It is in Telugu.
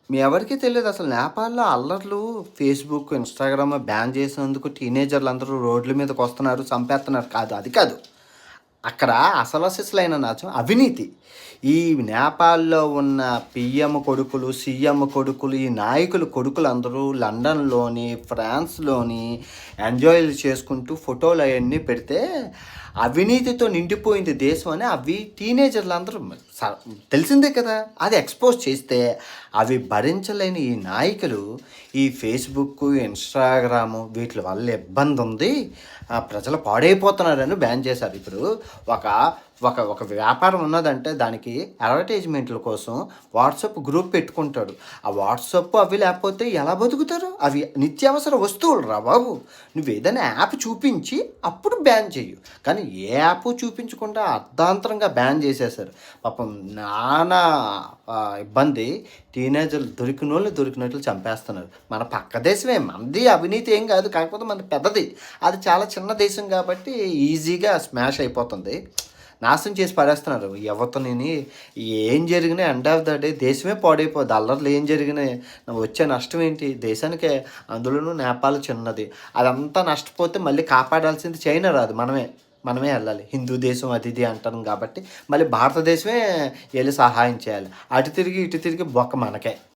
మీ ఎవరికీ తెలీదు అసలు నేపాల్‌లో అల్లర్లు ఫేస్‌బుక్, ఇన్‌స్టాగ్రామ్ బ్యాన్ చేసినందుకు టీనేజర్‌లందరూ రోడ్ల మీదకొస్తున్నారు, చంపేస్తున్నారు కాదు. అది కాదు. అక్కడ అసలు సిసలైన నాచం అవినీతి. ఈ నేపాల్‌లో ఉన్న పీఎం కొడుకులు, సీఎం కొడుకులు, ఈ నాయకుల కొడుకులందరూ లండన్‌లోని, ఫ్రాన్స్‌లోని ఎంజాయ్‌లు చేసుకుంటూ ఫోటోలయన్నీ పెడితే, అవినీతితో నిండిపోయింది దేశం అని అవి టీనేజర్‌లందరూ స తెలిసిందే కదా! అది ఎక్స్‌పోజ్ చేస్తే, అవి భరించలేని ఈ నాయకులు ఈ ఫేస్‌బుక్కు, ఇన్‌స్టాగ్రాము వీట్లి వల్ల ఇబ్బందుంది. ప్రజలు పాడైపోతున్నారని బ్యాన్ చేశారు. ఇప్పుడు ఒక ఒక ఒక వ్యాపారం ఉన్నదంటే దానికి అడ్వర్టైజ్‌మెంట్‌ల కోసం వాట్సాప్ గ్రూప్ పెట్టుకుంటాడు. ఆ వాట్సాప్ అవి లేకపోతే ఎలా బతుకుతారు? అవి నిత్యావసర వస్తువులురా బాబు! నువ్వేదైనా యాప్ చూపించి అప్పుడు బ్యాన్ చెయ్యు. కానీ ఏ యాపు చూపించకుండా అర్ధాంతరంగా బ్యాన్ చేసేశారు. పాపం నానా ఇబ్బంది. టీనేజర్లు దొరికినోళ్ళని దొరికినట్లు చంపేస్తున్నారు. మన పక్క దేశమే మనది అవినీతి ఏం కాదు. కాకపోతే మనది పెద్దది. అది చాలా చిన్న దేశం కాబట్టి ఈజీగా స్మాష్ అయిపోతుంది. నాశనం చేసి పడేస్తున్నారు యువతనిని. ఏం జరిగినా ఎండ్ ఆఫ్ ద డే దేశమే పాడైపోద్ది. అల్లర్లు ఏం జరిగినా వచ్చే నష్టం ఏంటి? దేశానికే. అందులోనూ నేపాల్ చిన్నది. అదంతా నష్టపోతే మళ్ళీ కాపాడాల్సింది చైనా రాదు. మనమే. మనమే ఎళ్ళాలి. హిందూ దేశం అది ఇది అంటాం కాబట్టి మళ్ళీ భారతదేశమే ఎళ్లి సహాయం చేయాలి. అటు తిరిగి, ఇటు తిరిగి బొక్క మనకే.